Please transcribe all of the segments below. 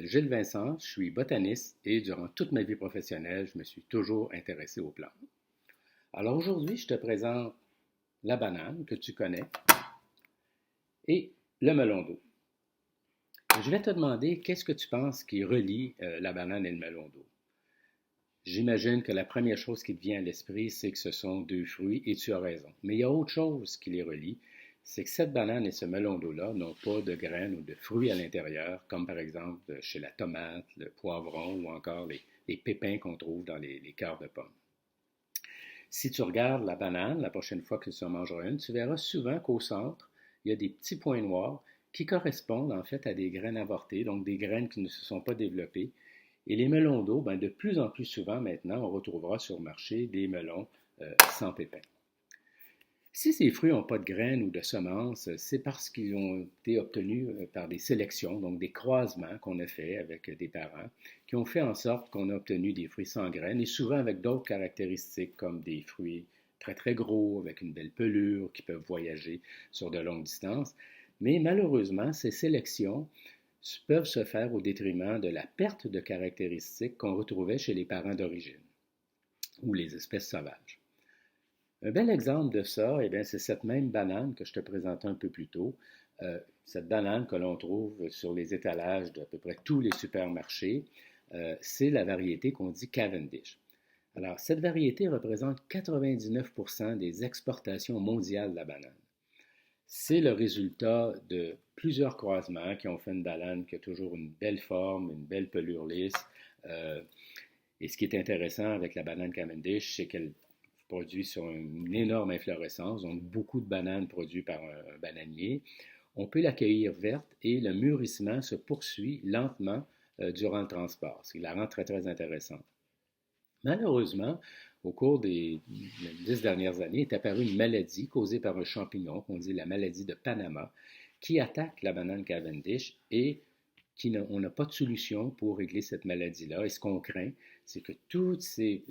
Gilles Vincent, je suis botaniste et durant toute ma vie professionnelle, je me suis toujours intéressé aux plantes. Alors aujourd'hui, je te présente la banane que tu connais et le melon d'eau. Je vais te demander qu'est-ce que tu penses qui relie la banane et le melon d'eau. J'imagine que la première chose qui te vient à l'esprit, c'est que ce sont deux fruits et tu as raison. Mais il y a autre chose qui les relie, c'est que cette banane et ce melon d'eau-là n'ont pas de graines ou de fruits à l'intérieur, comme par exemple chez la tomate, le poivron ou encore les pépins qu'on trouve dans les cœurs de pommes. Si tu regardes la banane, la prochaine fois que tu en mangeras une, tu verras souvent qu'au centre, il y a des petits points noirs qui correspondent en fait à des graines avortées, donc des graines qui ne se sont pas développées. Et les melons d'eau, ben, de plus en plus souvent maintenant, on retrouvera sur le marché des melons sans pépins. Si ces fruits n'ont pas de graines ou de semences, c'est parce qu'ils ont été obtenus par des sélections, donc des croisements qu'on a fait avec des parents, qui ont fait en sorte qu'on a obtenu des fruits sans graines et souvent avec d'autres caractéristiques comme des fruits très très gros, avec une belle pelure, qui peuvent voyager sur de longues distances. Mais malheureusement, ces sélections peuvent se faire au détriment de la perte de caractéristiques qu'on retrouvait chez les parents d'origine ou les espèces sauvages. Un bel exemple de ça, eh bien, c'est cette même banane que je te présentais un peu plus tôt. Cette banane que l'on trouve sur les étalages d'à peu près tous les supermarchés, c'est la variété qu'on dit Cavendish. Alors, cette variété représente 99% des exportations mondiales de la banane. C'est le résultat de plusieurs croisements qui ont fait une banane qui a toujours une belle forme, une belle pelure lisse. Euh, et ce qui est intéressant avec la banane Cavendish, c'est qu'elle produit sur une énorme inflorescence, donc beaucoup de bananes produites par un bananier. On peut la cueillir verte et le mûrissement se poursuit lentement durant le transport, ce qui la rend très, très intéressante. Malheureusement, au cours des 10 dernières années, est apparue une maladie causée par un champignon qu'on dit la maladie de Panama, qui attaque la banane Cavendish et on n'a pas de solution pour régler cette maladie-là. Et ce qu'on craint, c'est que tous ces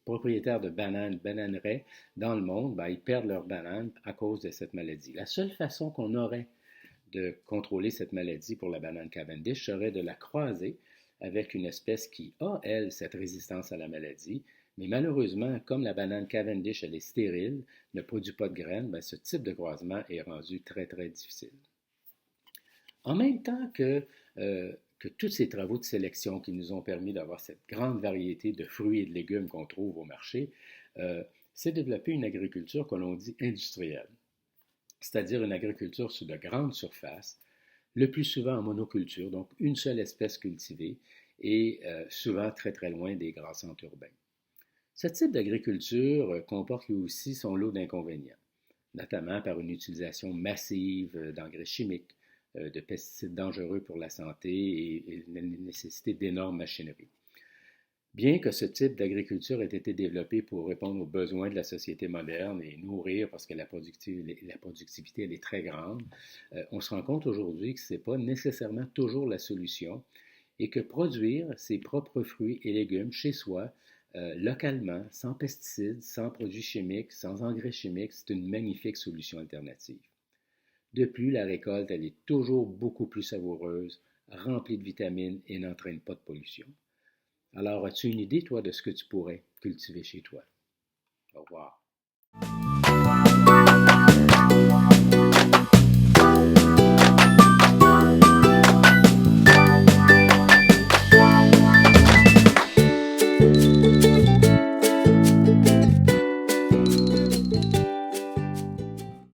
propriétaires de bananes, bananeraies dans le monde, ben, ils perdent leurs bananes à cause de cette maladie. La seule façon qu'on aurait de contrôler cette maladie pour la banane Cavendish serait de la croiser avec une espèce qui a, elle, cette résistance à la maladie. Mais malheureusement, comme la banane Cavendish, elle est stérile, ne produit pas de graines, ben, ce type de croisement est rendu très, très difficile. En même temps que tous ces travaux de sélection qui nous ont permis d'avoir cette grande variété de fruits et de légumes qu'on trouve au marché, s'est développée une agriculture que l'on dit industrielle, c'est-à-dire une agriculture sur de grandes surfaces, le plus souvent en monoculture, donc une seule espèce cultivée, et souvent très très loin des grands centres urbains. Ce type d'agriculture comporte lui aussi son lot d'inconvénients, notamment par une utilisation massive d'engrais chimiques, de pesticides dangereux pour la santé et la nécessité d'énormes machineries. Bien que ce type d'agriculture ait été développé pour répondre aux besoins de la société moderne et nourrir parce que la productivité elle est très grande, on se rend compte aujourd'hui que ce n'est pas nécessairement toujours la solution et que produire ses propres fruits et légumes chez soi, localement, sans pesticides, sans produits chimiques, sans engrais chimiques, c'est une magnifique solution alternative. De plus, la récolte, elle est toujours beaucoup plus savoureuse, remplie de vitamines et n'entraîne pas de pollution. Alors, as-tu une idée, toi, de ce que tu pourrais cultiver chez toi? Au revoir.